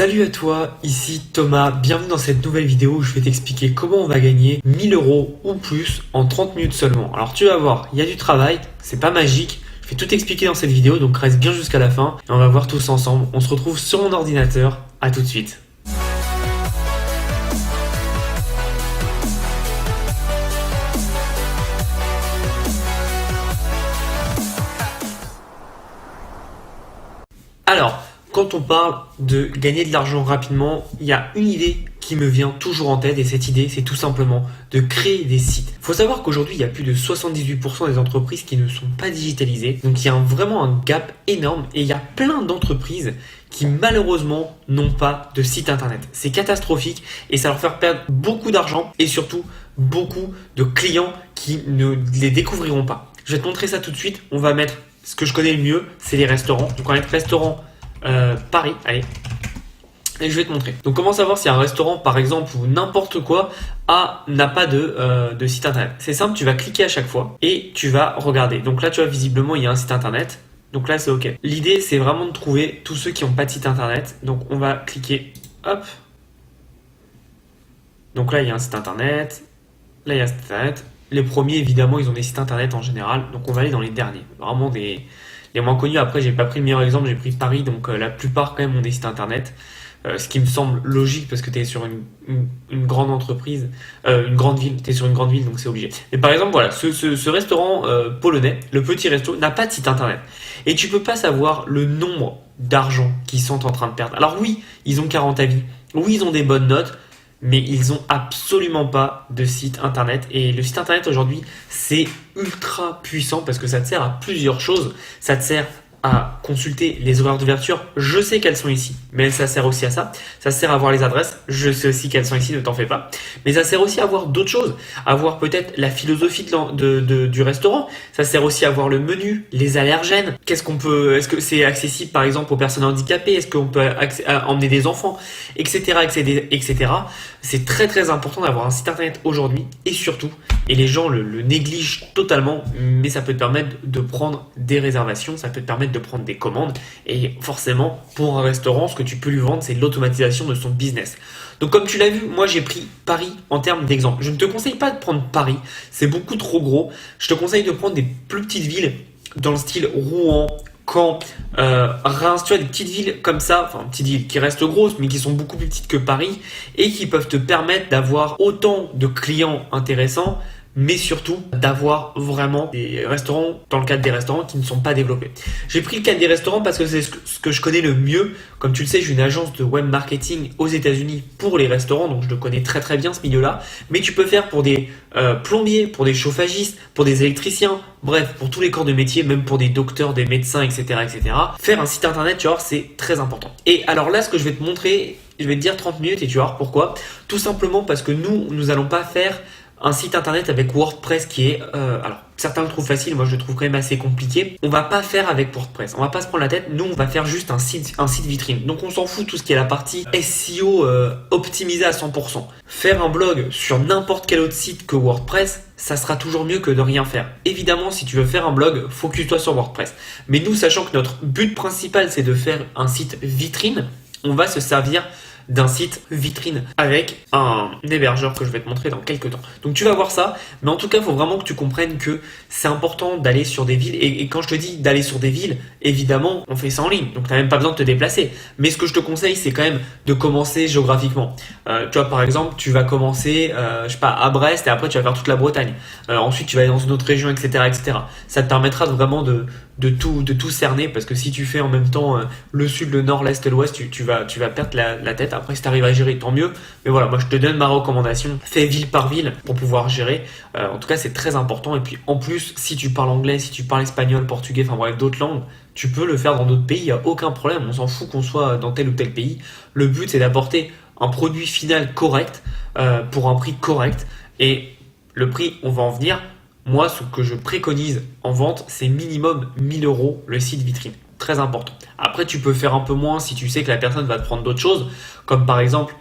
Salut à toi, ici Thomas, bienvenue dans cette nouvelle vidéo où je vais t'expliquer comment on va gagner 1000 euros ou plus en 30 minutes seulement. Alors tu vas voir, il y a du travail, c'est pas magique, je vais tout expliquer dans cette vidéo, donc reste bien jusqu'à la fin et on va voir tous ensemble. On se retrouve sur mon ordinateur, à tout de suite. Alors, quand on parle de gagner de l'argent rapidement, il y a une idée qui me vient toujours en tête et cette idée, c'est tout simplement de créer des sites. Il faut savoir qu'aujourd'hui, il y a plus de 78% des entreprises qui ne sont pas digitalisées. Donc, il y a vraiment un gap énorme et il y a plein d'entreprises qui malheureusement n'ont pas de site internet. C'est catastrophique et ça leur fait perdre beaucoup d'argent et surtout beaucoup de clients qui ne les découvriront pas. Je vais te montrer ça tout de suite. On va mettre ce que je connais le mieux, c'est les restaurants. Donc, on va mettre restaurant Paris, allez, et je vais te montrer. Donc comment savoir si un restaurant par exemple ou n'importe quoi n'a pas de site internet. C'est simple, tu vas cliquer à chaque fois et tu vas regarder. Donc là tu vois visiblement il y a un site internet, donc là c'est ok. L'idée c'est vraiment de trouver tous ceux qui n'ont pas de site internet. Donc on va cliquer, hop. Donc là il y a un site internet, là il y a un site internet. Les premiers évidemment ils ont des sites internet en général, donc on va aller dans les derniers, vraiment les moins connus. Après j'ai pas pris le meilleur exemple, j'ai pris Paris, donc la plupart quand même ont des sites internet, ce qui me semble logique parce que tu es sur une grande entreprise, une grande ville, tu es sur une grande ville donc c'est obligé. Mais par exemple voilà, ce restaurant polonais, le petit resto, n'a pas de site internet et tu peux pas savoir le nombre d'argent qu'ils sont en train de perdre. Alors oui, ils ont 40 avis, oui ils ont des bonnes notes, mais ils ont absolument pas de site internet. Et le site internet aujourd'hui, c'est ultra puissant parce que ça te sert à plusieurs choses. Ça te sert à consulter les horaires d'ouverture. Je sais qu'elles sont ici, mais ça sert aussi à ça. Ça sert à voir les adresses. Je sais aussi qu'elles sont ici, ne t'en fais pas. Mais ça sert aussi à voir d'autres choses. À voir peut-être la philosophie du restaurant. Ça sert aussi à voir le menu, les allergènes. Est-ce que c'est accessible par exemple aux personnes handicapées? Est-ce qu'on peut emmener des enfants? Etc. etc. C'est très très important d'avoir un site internet aujourd'hui et surtout, et les gens le négligent totalement, mais ça peut te permettre de prendre des réservations, ça peut te permettre de prendre des commandes et forcément pour un restaurant, ce que tu peux lui vendre, c'est l'automatisation de son business. Donc comme tu l'as vu, moi j'ai pris Paris en termes d'exemple. Je ne te conseille pas de prendre Paris, c'est beaucoup trop gros. Je te conseille de prendre des plus petites villes dans le style Rouen, Caen, Reims, tu vois, des petites villes comme ça, enfin petites villes qui restent grosses mais qui sont beaucoup plus petites que Paris et qui peuvent te permettre d'avoir autant de clients intéressants, mais surtout d'avoir vraiment des restaurants, dans le cadre des restaurants qui ne sont pas développés. J'ai pris le cadre des restaurants parce que c'est ce que je connais le mieux. Comme tu le sais, j'ai une agence de web marketing aux États-Unis pour les restaurants, donc je le connais très très bien ce milieu-là. Mais tu peux faire pour des plombiers, pour des chauffagistes, pour des électriciens, bref, pour tous les corps de métier, même pour des docteurs, des médecins, etc., etc. Faire un site internet, tu vois, c'est très important. Et alors là, ce que je vais te montrer, je vais te dire 30 minutes et tu vas voir pourquoi. Tout simplement parce que nous n'allons pas faire un site internet avec WordPress qui est, alors certains le trouvent facile, moi je le trouve quand même assez compliqué. On va pas faire avec WordPress, on va pas se prendre la tête. Nous on va faire juste un site vitrine. Donc on s'en fout tout ce qui est la partie SEO optimisée à 100%. Faire un blog sur n'importe quel autre site que WordPress, ça sera toujours mieux que de rien faire. Évidemment, si tu veux faire un blog, focus-toi sur WordPress. Mais nous, sachant que notre but principal c'est de faire un site vitrine, on va se servir d'un site vitrine avec un hébergeur que je vais te montrer dans quelques temps. Donc tu vas voir ça, mais en tout cas, il faut vraiment que tu comprennes que c'est important d'aller sur des villes. Et quand je te dis d'aller sur des villes, évidemment, on fait ça en ligne, donc tu n'as même pas besoin de te déplacer. Mais ce que je te conseille, c'est quand même de commencer géographiquement. Tu vois, par exemple, tu vas commencer, je sais pas, à Brest et après tu vas faire toute la Bretagne. Ensuite, tu vas aller dans une autre région, etc., etc. Ça te permettra vraiment de tout cerner, parce que si tu fais en même temps le sud, le nord, l'est et l'ouest, tu vas perdre la tête. Après, si tu arrives à gérer, tant mieux. Mais voilà, moi je te donne ma recommandation. Fais ville par ville pour pouvoir gérer. En tout cas, c'est très important. Et puis en plus, si tu parles anglais, si tu parles espagnol, portugais, enfin bref, d'autres langues, tu peux le faire dans d'autres pays, il n'y a aucun problème. On s'en fout qu'on soit dans tel ou tel pays. Le but, c'est d'apporter un produit final correct pour un prix correct. Et le prix, on va en venir. Moi, ce que je préconise en vente, c'est minimum 1000 euros le site vitrine. Très important. Après, tu peux faire un peu moins si tu sais que la personne va te prendre d'autres choses, comme par exemple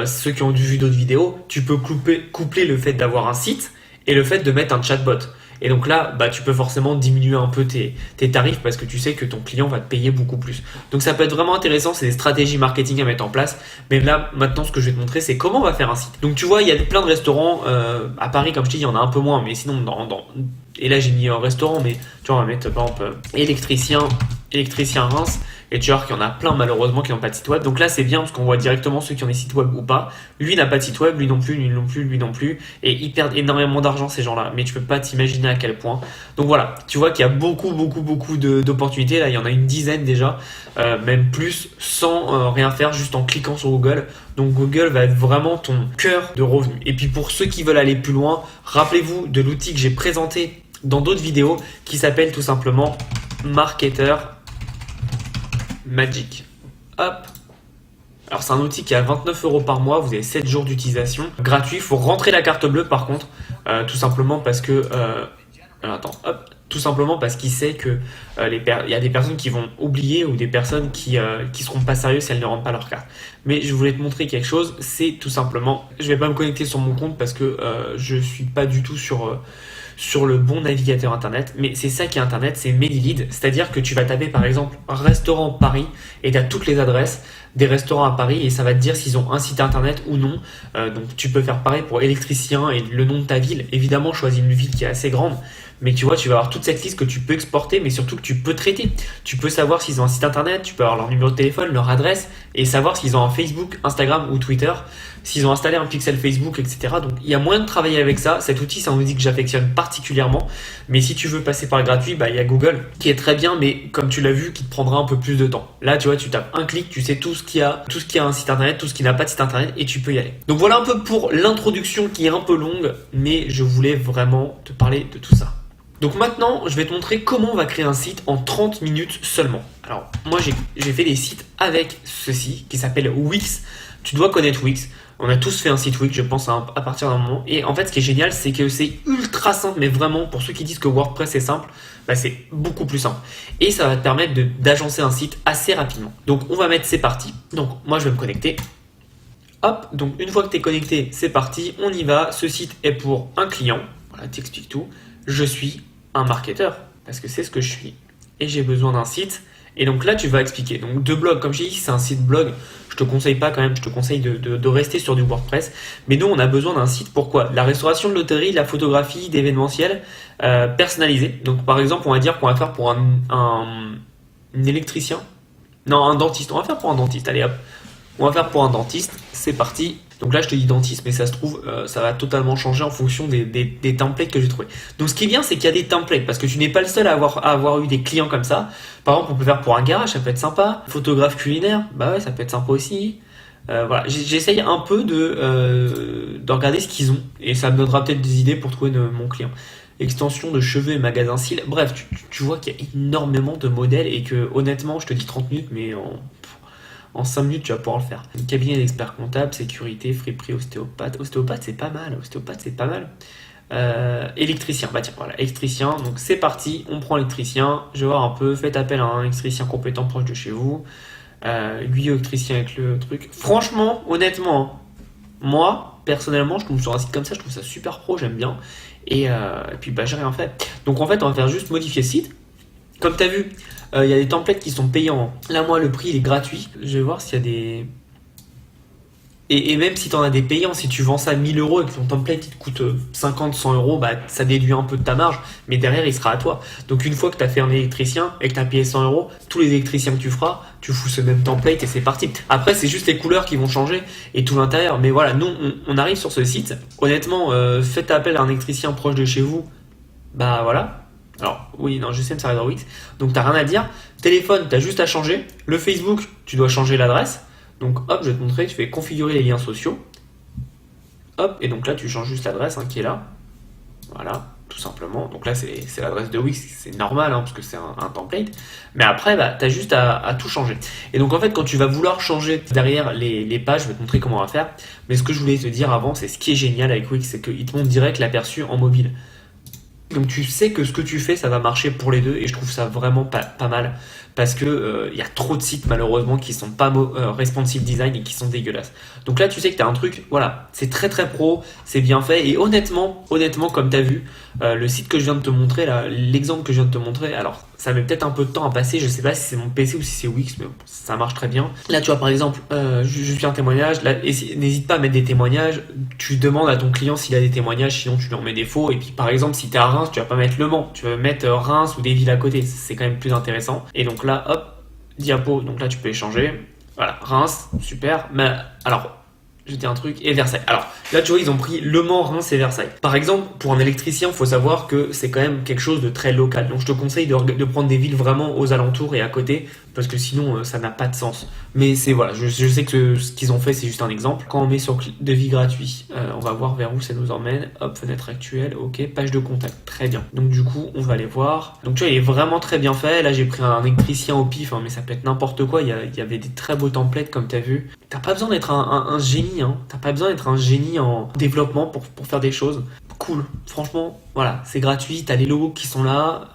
ceux qui ont vu d'autres vidéos, tu peux coupler le fait d'avoir un site et le fait de mettre un chatbot. Et donc là, bah, tu peux forcément diminuer un peu tes tarifs parce que tu sais que ton client va te payer beaucoup plus. Donc ça peut être vraiment intéressant, c'est des stratégies marketing à mettre en place. Mais là, maintenant, ce que je vais te montrer, c'est comment on va faire un site. Donc tu vois, il y a plein de restaurants à Paris, comme je te dis, il y en a un peu moins, mais sinon, et là j'ai mis un restaurant, mais tu vois, on va mettre par exemple électricien Reims, et tu vois qu'il y en a plein malheureusement qui n'ont pas de site web. Donc là c'est bien parce qu'on voit directement ceux qui ont des sites web ou pas. Lui n'a pas de site web, lui non plus, lui non plus, lui non plus, et ils perdent énormément d'argent ces gens-là, mais tu peux pas t'imaginer à quel point. Donc voilà, tu vois qu'il y a beaucoup d'opportunités, là il y en a une dizaine déjà, même plus, sans rien faire, juste en cliquant sur Google. Donc Google va être vraiment ton cœur de revenus. Et puis pour ceux qui veulent aller plus loin, rappelez-vous de l'outil que j'ai présenté dans d'autres vidéos qui s'appelle tout simplement Marketer Magic. Hop. Alors c'est un outil qui est à 29 € par mois, vous avez 7 jours d'utilisation. Gratuit, il faut rentrer la carte bleue par contre, tout simplement parce que... alors attends, hop. Tout simplement parce qu'il sait que il y a des personnes qui vont oublier ou des personnes qui seront pas sérieuses si elles ne rentrent pas leur carte. Mais je voulais te montrer quelque chose, c'est tout simplement... Je vais pas me connecter sur mon compte parce que je suis pas du tout sur le bon navigateur internet, mais c'est ça qui est internet, c'est ManyLead, c'est-à-dire que tu vas taper par exemple restaurant Paris et tu as toutes les adresses des restaurants à Paris et ça va te dire s'ils ont un site internet ou non. Donc tu peux faire pareil pour électricien et le nom de ta ville. Évidemment, choisis une ville qui est assez grande, mais tu vois, tu vas avoir toute cette liste que tu peux exporter, mais surtout que tu peux traiter. Tu peux savoir s'ils ont un site internet, tu peux avoir leur numéro de téléphone, leur adresse et savoir s'ils ont un Facebook, Instagram ou Twitter, s'ils ont installé un pixel Facebook, etc. Donc il y a moyen de travailler avec ça. Cet outil, c'est un outil que j'affectionne particulièrement. Mais si tu veux passer par le gratuit, bah, il y a Google qui est très bien, mais comme tu l'as vu, qui te prendra un peu plus de temps. Là, tu vois, tu tapes un clic, tu sais tout ce qui a un site internet, tout ce qui n'a pas de site internet et tu peux y aller. Donc voilà un peu pour l'introduction qui est un peu longue, mais je voulais vraiment te parler de tout ça. Donc maintenant, je vais te montrer comment on va créer un site en 30 minutes seulement. Alors, moi, j'ai fait des sites avec ceci qui s'appelle Wix. Tu dois connaître Wix. On a tous fait un site Wix, je pense, à partir d'un moment. Et en fait, ce qui est génial, c'est que c'est ultra simple, mais vraiment, pour ceux qui disent que WordPress est simple, bah, c'est beaucoup plus simple. Et ça va te permettre d'agencer un site assez rapidement. Donc, on va mettre c'est parti. Donc, moi, je vais me connecter. Hop, donc une fois que tu es connecté, c'est parti, on y va. Ce site est pour un client. Voilà, t'expliques tout. Je suis un marketeur, parce que c'est ce que je suis. Et j'ai besoin d'un site. Et donc là, tu vas expliquer. Donc, de blog, comme j'ai dit, c'est un site blog. Je te conseille pas quand même, je te conseille de rester sur du WordPress. Mais nous, on a besoin d'un site. Pourquoi? La restauration de l'hôtellerie, la photographie, d'événementiel personnalisé. Donc, par exemple, on va dire qu'on va faire pour un électricien. Non, un dentiste. On va faire pour un dentiste. Allez hop. On va faire pour un dentiste. C'est parti. Donc là, je te dis dentiste, mais ça se trouve, ça va totalement changer en fonction des templates que j'ai trouvés. Donc ce qui est bien, c'est qu'il y a des templates, parce que tu n'es pas le seul à avoir eu des clients comme ça. Par exemple, on peut faire pour un garage, ça peut être sympa. Photographe culinaire, bah ouais, ça peut être sympa aussi. Voilà, j'essaye un peu de regarder ce qu'ils ont, et ça me donnera peut-être des idées pour trouver mon client. Extension de cheveux et magasin cils. Bref, tu vois qu'il y a énormément de modèles, et que honnêtement, je te dis 30 minutes, mais en 5 minutes, tu vas pouvoir le faire. Cabinet d'expert comptable, sécurité, friperie, ostéopathe. Ostéopathe, c'est pas mal. Électricien, bah tiens, voilà, électricien. Donc c'est parti, on prend électricien. Je vais voir un peu. Faites appel à un électricien compétent proche de chez vous. Lui, électricien avec le truc. Franchement, honnêtement, moi, personnellement, je tombe sur un site comme ça, je trouve ça super pro, j'aime bien. Et puis, bah, j'ai rien fait. Donc en fait, on va faire juste modifier le site. Comme tu as vu, il y a des templates qui sont payants. Là, moi, le prix, il est gratuit. Je vais voir s'il y a des... Et même si tu en as des payants, si tu vends ça à 1000 € et que ton template il te coûte 50, 100 €, bah, ça déduit un peu de ta marge, mais derrière il sera à toi. Donc une fois que tu as fait un électricien et que tu as payé 100 €, tous les électriciens que tu feras, tu fous ce même template et c'est parti. Après, c'est juste les couleurs qui vont changer et tout l'intérieur. Mais voilà, nous, on arrive sur ce site. Honnêtement, faites appel à un électricien proche de chez vous. Bah voilà. Alors, oui, non, je sais, me servir dans Wix. Donc, t'as rien à dire. Téléphone, t'as juste à changer. Le Facebook, tu dois changer l'adresse. Donc, hop, je vais te montrer. Tu fais configurer les liens sociaux. Hop, et donc là, tu changes juste l'adresse qui est là. Voilà, tout simplement. Donc là, c'est l'adresse de Wix. C'est normal, parce que c'est un template. Mais après, bah, t'as juste à tout changer. Et donc, en fait, quand tu vas vouloir changer derrière les pages, je vais te montrer comment on va faire. Mais ce que je voulais te dire avant, c'est ce qui est génial avec Wix, c'est qu'il te montre direct l'aperçu en mobile. Donc tu sais que ce que tu fais, ça va marcher pour les deux et je trouve ça vraiment pas mal parce que il y a trop de sites malheureusement qui sont pas responsive design et qui sont dégueulasses. Donc là tu sais que tu as un truc, voilà, c'est très très pro, c'est bien fait et honnêtement comme tu as vu, le site que je viens de te montrer là, l'exemple que je viens de te montrer, alors ça met peut-être un peu de temps à passer, je sais pas si c'est mon PC ou si c'est Wix, mais bon, ça marche très bien. Là, tu vois, par exemple, je fais un témoignage, là, n'hésite pas à mettre des témoignages, tu demandes à ton client s'il a des témoignages, sinon tu lui en mets des faux, et puis par exemple, si tu es à Reims, tu vas pas mettre Le Mans, tu vas mettre Reims ou des villes à côté, c'est quand même plus intéressant. Et donc là, hop, diapo, donc là tu peux échanger, voilà, Reims, super, mais alors, je dis un truc, et Versailles. Alors, là, tu vois, ils ont pris Le Mans, Reims et Versailles. Par exemple, pour un électricien, il faut savoir que c'est quand même quelque chose de très local. Donc, je te conseille de prendre des villes vraiment aux alentours et à côté, parce que sinon, ça n'a pas de sens. Mais c'est, voilà, je sais que ce qu'ils ont fait, c'est juste un exemple. Quand on met sur devis gratuit, on va voir vers où ça nous emmène. Hop, fenêtre actuelle, ok, page de contact, très bien. Donc, du coup, on va aller voir. Donc, tu vois, il est vraiment très bien fait. Là, j'ai pris un électricien au pif, hein, mais ça peut être n'importe quoi. Il y avait des très beaux templates, comme tu as vu. T'as pas besoin d'être un génie, hein. T'as pas besoin d'être un génie en développement pour faire des choses. Cool, franchement, voilà, c'est gratuit, t'as les logos qui sont là.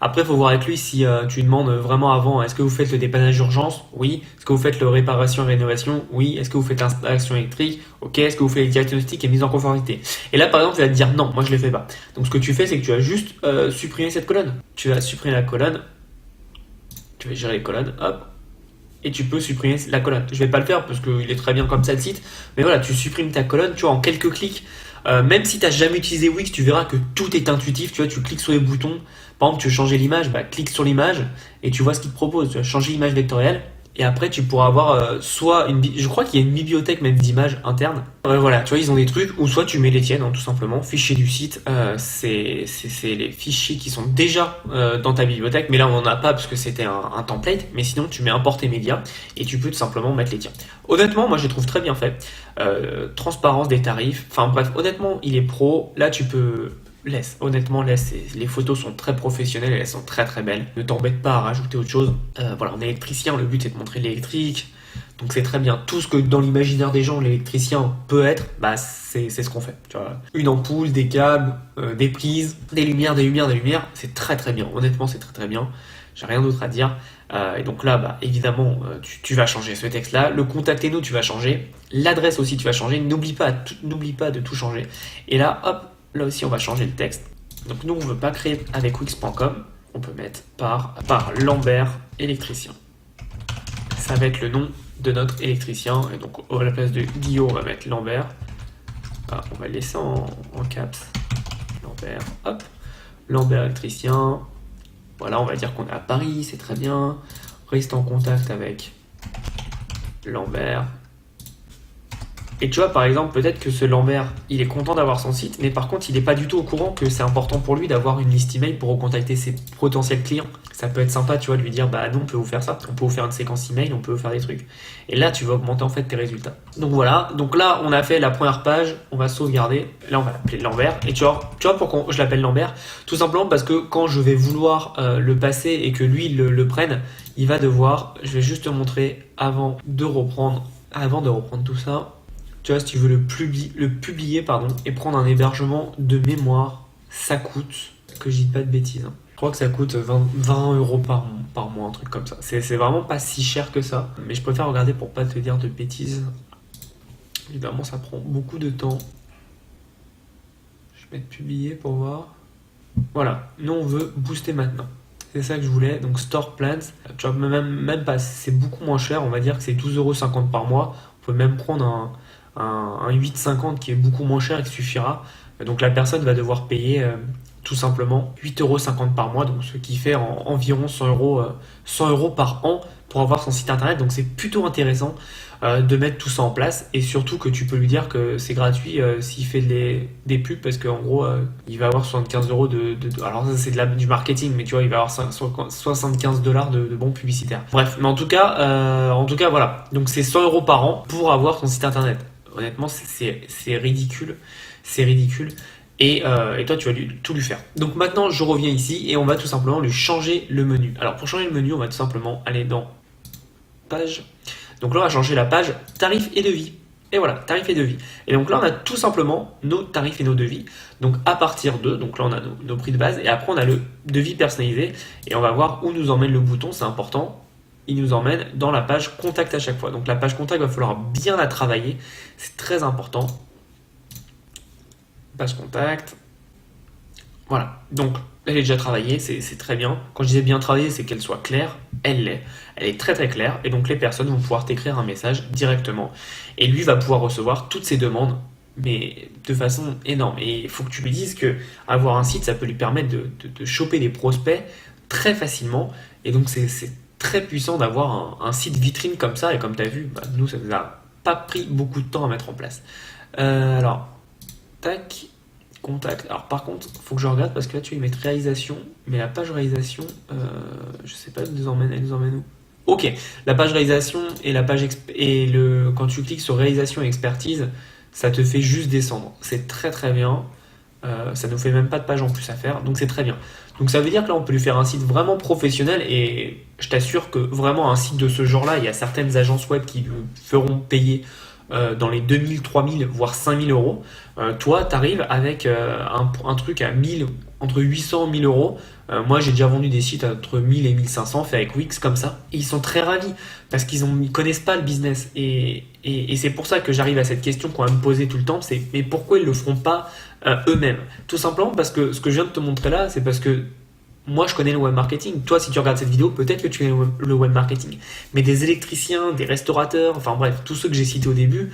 Après, il faut voir avec lui si tu lui demandes vraiment avant, est-ce que vous faites le dépannage d'urgence? Oui. Est-ce que vous faites le réparation et rénovation? Oui. Est-ce que vous faites l'installation électrique? Ok. Est-ce que vous faites les diagnostics et mise en conformité? Et là, par exemple, il va te dire non, moi je ne le fais pas. Donc ce que tu fais, c'est que tu vas juste supprimer cette colonne. Tu vas supprimer la colonne, tu vas gérer les colonnes, hop, et tu peux supprimer la colonne. Je vais pas le faire parce qu'il est très bien comme ça le site, mais voilà, tu supprimes ta colonne, tu vois, en quelques clics. Même si tu n'as jamais utilisé Wix, tu verras que tout est intuitif. Tu vois, tu cliques sur les boutons. Par exemple, tu veux changer l'image, bah, clique sur l'image et tu vois ce qu'il te propose. Tu vas changer l'image vectorielle et après tu pourras avoir soit je crois qu'il y a une bibliothèque même d'images internes. Voilà, tu vois, ils ont des trucs ou soit tu mets les tiennes, hein, tout simplement. Fichier du site, c'est les fichiers qui sont déjà dans ta bibliothèque, mais là on n'en a pas parce que c'était un template. Mais sinon, tu mets importer médias et tu peux tout simplement mettre les tiens. Honnêtement, moi je les trouve très bien fait. Transparence des tarifs. Enfin bref, honnêtement, il est pro. Là, tu peux honnêtement, les photos sont très professionnelles et elles sont très très belles. Ne t'embête pas à rajouter autre chose. Voilà, en électricien, le but c'est de montrer l'électrique. Donc c'est très bien. Tout ce que dans l'imaginaire des gens, l'électricien peut être, bah c'est ce qu'on fait. Tu vois, une ampoule, des câbles, des prises, des lumières. C'est très très bien. Honnêtement, c'est très très bien. J'ai rien d'autre à dire. Et donc là, bah, évidemment, tu vas changer ce texte-là. Le contactez-nous, tu vas changer. L'adresse aussi, tu vas changer. N'oublie pas de tout changer. Et là, hop, là aussi, on va changer le texte. Donc nous, on ne veut pas créer avec Wix.com. On peut mettre par Lambert électricien. Ça va être le nom de notre électricien. Et donc, à la place de Guillaume, on va mettre Lambert. Ah, on va le laisser en caps. Lambert, hop. Lambert électricien. Voilà, on va dire qu'on est à Paris, c'est très bien. Reste en contact avec Lambert. Et tu vois, par exemple, peut-être que ce Lambert, il est content d'avoir son site, mais par contre, il n'est pas du tout au courant que c'est important pour lui d'avoir une liste email pour recontacter ses potentiels clients. Ça peut être sympa, tu vois, de lui dire, bah non, on peut vous faire ça, on peut vous faire une séquence email, on peut vous faire des trucs. Et là, tu vas augmenter en fait tes résultats. Donc voilà, donc là, on a fait la première page, on va sauvegarder. Là, on va l'appeler Lambert. Et tu vois pourquoi je l'appelle Lambert? Tout simplement parce que quand je vais vouloir le passer et que lui le prenne, il va devoir, je vais juste te montrer avant de reprendre tout ça. Tu vois, si tu veux le publier et prendre un hébergement de mémoire, ça coûte, que je dis pas de bêtises, hein. Je crois que ça coûte 20 euros par mois, un truc comme ça. C'est vraiment pas si cher que ça, mais je préfère regarder pour pas te dire de bêtises. Évidemment, ça prend beaucoup de temps. Je vais mettre publier pour voir. Voilà, nous on veut booster maintenant. C'est ça que je voulais, donc Store Plans. Tu vois, même pas, c'est beaucoup moins cher, on va dire que c'est 12,50 € par mois. On peut même prendre un 8,50 qui est beaucoup moins cher et qui suffira. Donc la personne va devoir payer tout simplement 8,50 € par mois, donc ce qui fait environ 100 euros par an pour avoir son site internet. Donc c'est plutôt intéressant de mettre tout ça en place et surtout que tu peux lui dire que c'est gratuit s'il fait des pubs parce qu'en gros il va avoir 75 € alors ça c'est du marketing, mais tu vois il va avoir 75 $ de bons publicitaires. Bref, mais en tout cas voilà, donc c'est 100 € par an pour avoir ton site internet. Honnêtement c'est ridicule, et toi tu vas tout lui faire. Donc maintenant je reviens ici et on va tout simplement lui changer le menu. Alors pour changer le menu, on va tout simplement aller dans page. Donc là on va changer la page tarifs et devis. Et voilà, tarifs et devis. Et donc là, on a tout simplement nos tarifs et nos devis. Donc à partir de, donc là, on a nos prix de base. Et après, on a le devis personnalisé. Et on va voir où nous emmène le bouton, c'est important. Il nous emmène dans la page contact à chaque fois. Donc la page contact, il va falloir bien la travailler. C'est très important. Page contact. Voilà. Donc elle est déjà travaillée, c'est très bien. Quand je disais bien travaillée, c'est qu'elle soit claire. Elle l'est. Elle est très très claire. Et donc les personnes vont pouvoir t'écrire un message directement. Et lui va pouvoir recevoir toutes ces demandes, mais de façon énorme. Et il faut que tu lui dises que avoir un site, ça peut lui permettre de choper des prospects très facilement. Et donc c'est très puissant d'avoir un site vitrine comme ça. Et comme tu as vu, bah, nous, ça nous a pas pris beaucoup de temps à mettre en place. Alors, tac, contact. Alors par contre, il faut que je regarde parce que là tu vas mettre réalisation, mais la page réalisation, je sais pas, elle nous emmène où. Ok, la page réalisation et la page quand tu cliques sur réalisation et expertise, ça te fait juste descendre. C'est très très bien. Ça nous fait même pas de page en plus à faire, donc c'est très bien. Donc ça veut dire que là on peut lui faire un site vraiment professionnel et je t'assure que vraiment un site de ce genre-là, il y a certaines agences web qui le feront payer dans les 2000, 3000, voire 5000 euros. Toi, tu arrives avec un truc à 1000, entre 800 et 1000 euros. Moi, j'ai déjà vendu des sites entre 1000 et 1500 fait avec Wix comme ça. Et ils sont très ravis parce ils connaissent pas le business. Et c'est pour ça que j'arrive à cette question qu'on va me poser tout le temps, c'est mais pourquoi ils le feront pas eux-mêmes? Tout simplement parce que ce que je viens de te montrer là, c'est parce que moi, je connais le web marketing. Toi, si tu regardes cette vidéo, peut-être que tu connais le web marketing. Mais des électriciens, des restaurateurs, enfin bref, tous ceux que j'ai cités au début,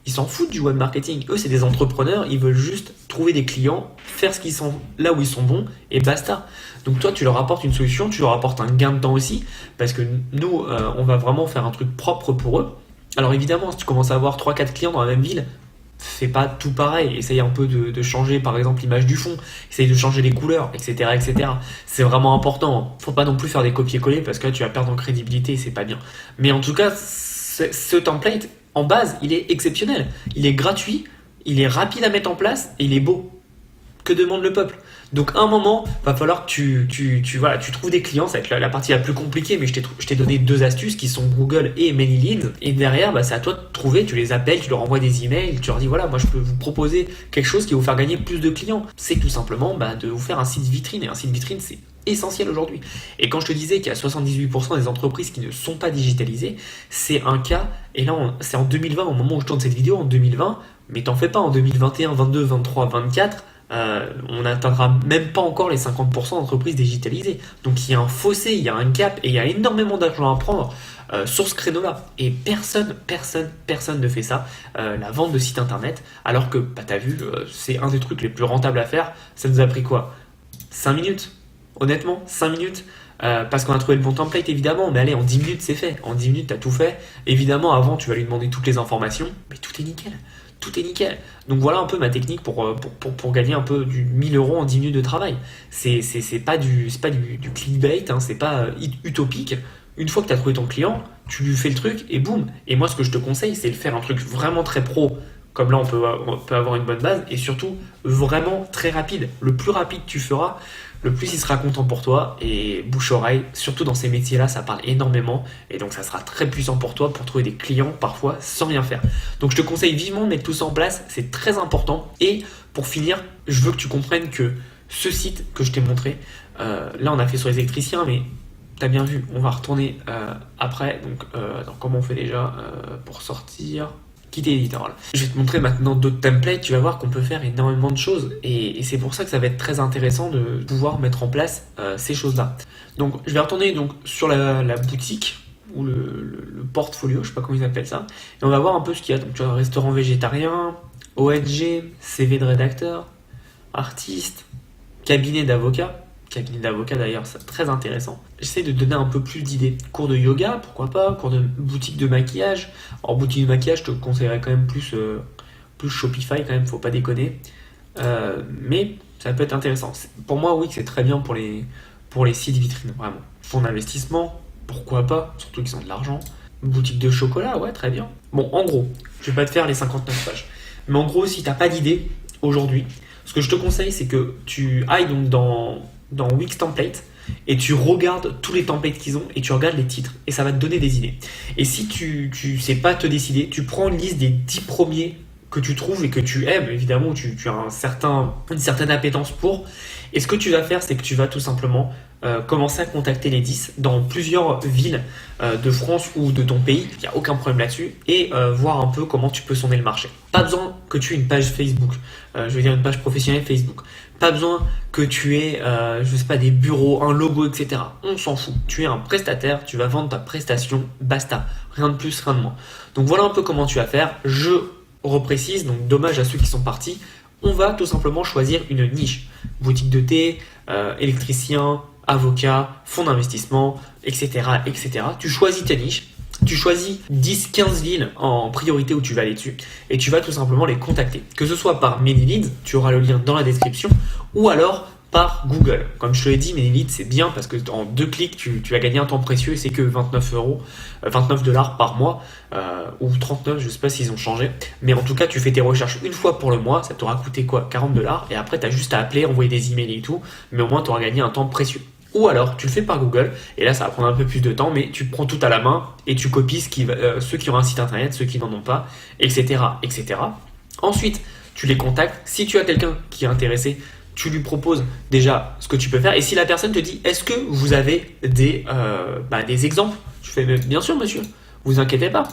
ils s'en foutent du web marketing. Eux, c'est des entrepreneurs, ils veulent juste trouver des clients, faire ce qu'ils sont là où ils sont bons, et basta. Donc toi, tu leur apportes une solution, tu leur apportes un gain de temps aussi, parce que nous, on va vraiment faire un truc propre pour eux. Alors évidemment, si tu commences à avoir trois quatre clients dans la même ville, fais pas tout pareil, essaye un peu de changer par exemple l'image du fond, essaye de changer les couleurs, etc. etc. C'est vraiment important, faut pas non plus faire des copier-coller parce que là tu vas perdre en crédibilité, c'est pas bien. Mais en tout cas, ce template, en base, il est exceptionnel, il est gratuit, il est rapide à mettre en place et il est beau. Que demande le peuple? Donc à un moment, va falloir que voilà, tu trouves des clients, ça va être la partie la plus compliquée, mais je t'ai donné deux astuces qui sont Google et ManyLeads. Et derrière, bah, c'est à toi de trouver, tu les appelles, tu leur envoies des emails, tu leur dis voilà, moi je peux vous proposer quelque chose qui va vous faire gagner plus de clients. C'est tout simplement bah, de vous faire un site vitrine, et un site vitrine c'est essentiel aujourd'hui. Et quand je te disais qu'il y a 78% des entreprises qui ne sont pas digitalisées, c'est un cas, et là c'est en 2020, au moment où je tourne cette vidéo, en 2020, mais t'en fais pas en 2021, 22, 23, 24, on n'atteindra même pas encore les 50% d'entreprises digitalisées. Donc il y a un fossé, il y a un gap et il y a énormément d'argent à prendre sur ce créneau-là. Et personne ne fait ça, la vente de sites internet, alors que, bah, t'as vu, c'est un des trucs les plus rentables à faire. Ça nous a pris quoi? 5 minutes? Honnêtement, 5 minutes? Parce qu'on a trouvé le bon template évidemment, mais allez, en 10 minutes c'est fait. En 10 minutes t'as tout fait. Évidemment, avant tu vas lui demander toutes les informations, mais tout est nickel. Tout est nickel. Donc voilà un peu ma technique pour gagner un peu du 1000 euros en 10 minutes de travail. C'est pas du clickbait, hein, c'est pas utopique. Une fois que tu as trouvé ton client, tu lui fais le truc et boum. Et moi, ce que je te conseille, c'est de faire un truc vraiment très pro. Comme là, on peut avoir une bonne base et surtout vraiment très rapide. Le plus rapide tu feras, le plus il sera content pour toi et bouche-oreille, surtout dans ces métiers-là, ça parle énormément et donc ça sera très puissant pour toi pour trouver des clients parfois sans rien faire. Donc je te conseille vivement de mettre tout ça en place, c'est très important. Et pour finir, je veux que tu comprennes que ce site que je t'ai montré, là on a fait sur les électriciens, mais t'as bien vu, on va retourner après. Donc attends, comment on fait déjà pour sortir? Quitter l'éditeur. Là. Je vais te montrer maintenant d'autres templates, tu vas voir qu'on peut faire énormément de choses et c'est pour ça que ça va être très intéressant de pouvoir mettre en place ces choses-là. Donc je vais retourner donc, sur la boutique ou le portfolio, je sais pas comment ils appellent ça, et on va voir un peu ce qu'il y a. Donc tu as un restaurant végétarien, ONG, CV de rédacteur, artiste, cabinet d'avocat. Cabinet d'avocat d'ailleurs, c'est très intéressant. J'essaie de donner un peu plus d'idées. Cours de yoga, pourquoi pas, cours de boutique de maquillage. Alors boutique de maquillage, je te conseillerais quand même plus Shopify quand même, faut pas déconner. Mais ça peut être intéressant. Pour moi, oui, c'est très bien pour les sites vitrines, vraiment. Fonds d'investissement, pourquoi pas, surtout qu'ils ont de l'argent. Boutique de chocolat, ouais, très bien. Bon, en gros, je vais pas te faire les 59 pages. Mais en gros, si t'as pas d'idée aujourd'hui, ce que je te conseille, c'est que tu ailles donc dans Wix Template et tu regardes tous les templates qu'ils ont et tu regardes les titres et ça va te donner des idées. Et si tu sais pas te décider, tu prends une liste des 10 premiers que tu trouves et que tu aimes, évidemment, où tu as une certaine appétence pour. Et ce que tu vas faire, c'est que tu vas tout simplement commencer à contacter les 10 dans plusieurs villes de France ou de ton pays, il n'y a aucun problème là-dessus, et voir un peu comment tu peux sonder le marché. Pas besoin que tu aies une page Facebook, je veux dire une page professionnelle Facebook. Pas besoin que tu aies, je sais pas, des bureaux, un logo, etc. On s'en fout. Tu es un prestataire, tu vas vendre ta prestation, basta. Rien de plus, rien de moins. Donc voilà un peu comment tu vas faire. Je reprécise, donc dommage à ceux qui sont partis. On va tout simplement choisir une niche. Boutique de thé, électricien, avocat, fonds d'investissement, etc., etc. Tu choisis ta niche. Tu choisis 10-15 villes en priorité où tu vas aller dessus et tu vas tout simplement les contacter. Que ce soit par ManyLeads, tu auras le lien dans la description, ou alors par Google. Comme je te l'ai dit, ManyLeads c'est bien parce que en 2 clics tu vas gagner un temps précieux et c'est que 29 dollars par mois ou 39, je sais pas s'ils ont changé. Mais en tout cas, tu fais tes recherches une fois pour le mois, ça t'aura coûté quoi, 40 dollars et après tu as juste à appeler, envoyer des emails et tout, mais au moins tu auras gagné un temps précieux. Ou alors, tu le fais par Google, et là ça va prendre un peu plus de temps, mais tu prends tout à la main et tu copies ceux qui ont un site internet, ceux qui n'en ont pas, etc., etc. Ensuite, tu les contactes. Si tu as quelqu'un qui est intéressé, tu lui proposes déjà ce que tu peux faire. Et si la personne te dit, est-ce que vous avez des exemples? Tu fais, bien sûr monsieur, vous inquiétez pas.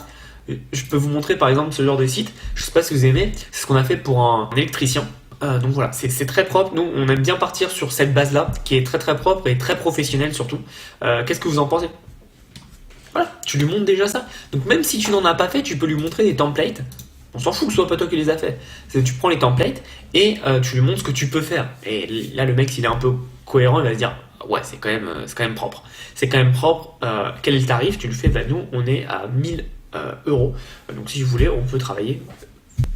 Je peux vous montrer par exemple ce genre de site. Je ne sais pas si vous aimez, c'est ce qu'on a fait pour un électricien. Donc voilà, c'est très propre. Nous, on aime bien partir sur cette base-là, qui est très très propre et très professionnelle surtout. Qu'est-ce que vous en pensez? Voilà, tu lui montres déjà ça. Donc même si tu n'en as pas fait, tu peux lui montrer des templates. On s'en fout que ce soit pas toi qui les as fait. Tu prends les templates et tu lui montres ce que tu peux faire. Et là, le mec, s'il est un peu cohérent, il va se dire ouais, c'est quand même propre. C'est quand même propre. Quel est le tarif? Tu lui fais, nous, on est à 1000 euros. Donc si je voulais, on peut travailler.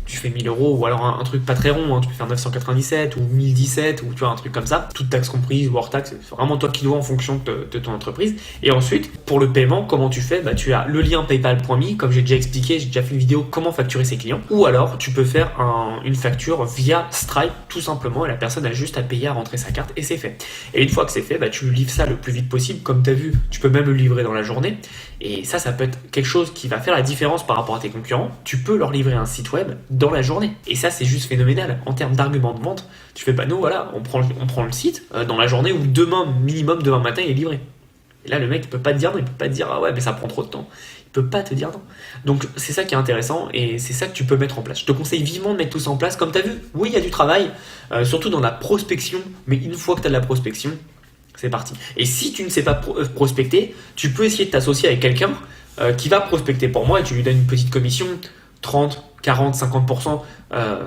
Tu fais 1000 euros ou alors un truc pas très rond, hein, tu peux faire 997 ou 1017 ou tu vois un truc comme ça, toute taxe comprise ou hors taxe, c'est vraiment toi qui dois en fonction de ton entreprise. Et ensuite, pour le paiement, comment tu fais? Tu as le lien paypal.me, comme j'ai déjà expliqué, j'ai déjà fait une vidéo comment facturer ses clients, ou alors tu peux faire une facture via Stripe tout simplement et la personne a juste à payer, à rentrer sa carte et c'est fait. Et une fois que c'est fait, tu lui livres ça le plus vite possible, comme tu as vu, tu peux même le livrer dans la journée et ça peut être quelque chose qui va faire la différence par rapport à tes concurrents. Tu peux leur livrer un site web dans la journée. Et ça, c'est juste phénoménal. En termes d'argument de vente, tu fais nous, voilà, on prend le site dans la journée ou minimum demain matin, il est livré. Et là, le mec, il peut pas te dire non, il peut pas te dire ah ouais, mais ça prend trop de temps. Il peut pas te dire non. Donc, c'est ça qui est intéressant et c'est ça que tu peux mettre en place. Je te conseille vivement de mettre tout ça en place. Comme tu as vu, oui, il y a du travail, surtout dans la prospection, mais une fois que tu as de la prospection, c'est parti. Et si tu ne sais pas prospecter, tu peux essayer de t'associer avec quelqu'un qui va prospecter pour moi et tu lui donnes une petite commission, 30, 40, 50%,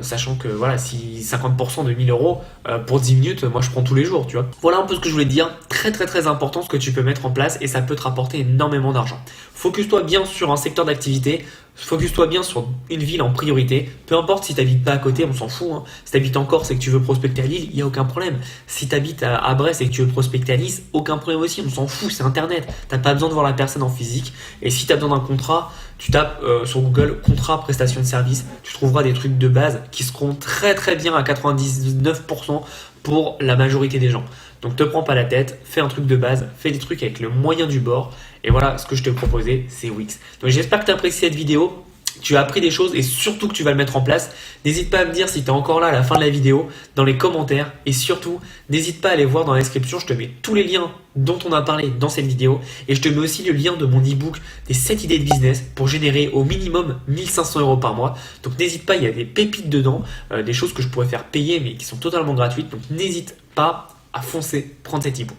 sachant que voilà, si 50% de 1000 euros pour 10 minutes, moi je prends tous les jours, tu vois. Voilà un peu ce que je voulais te dire. Très très très important ce que tu peux mettre en place et ça peut te rapporter énormément d'argent. Focus-toi bien sur un secteur d'activité, focus-toi bien sur une ville en priorité. Peu importe si tu n'habites pas à côté, on s'en fout. Hein. Si tu habites en Corse et que tu veux prospecter à Lille, il n'y a aucun problème. Si tu habites à Brest et que tu veux prospecter à Nice, aucun problème aussi, on s'en fout, c'est internet. Tu n'as pas besoin de voir la personne en physique. Et si tu as besoin d'un contrat, tu tapes sur Google contrat prestation de service, tu trouveras des trucs de base qui seront très très bien à 99% pour la majorité des gens. Donc te prends pas la tête, fais un truc de base, fais des trucs avec le moyen du bord. Et voilà ce que je t'ai proposé, c'est Wix. Donc j'espère que tu as apprécié cette vidéo. Tu as appris des choses et surtout que tu vas le mettre en place. N'hésite pas à me dire si tu es encore là à la fin de la vidéo dans les commentaires. Et surtout, n'hésite pas à aller voir dans la description. Je te mets tous les liens dont on a parlé dans cette vidéo. Et je te mets aussi le lien de mon e-book des 7 idées de business pour générer au minimum 1500 euros par mois. Donc n'hésite pas, il y a des pépites dedans, des choses que je pourrais faire payer mais qui sont totalement gratuites. Donc n'hésite pas à foncer, prendre cet e-book.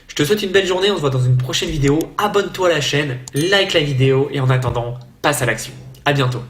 Je te souhaite une belle journée. On se voit dans une prochaine vidéo. Abonne-toi à la chaîne, like la vidéo et en attendant, passe à l'action. À bientôt.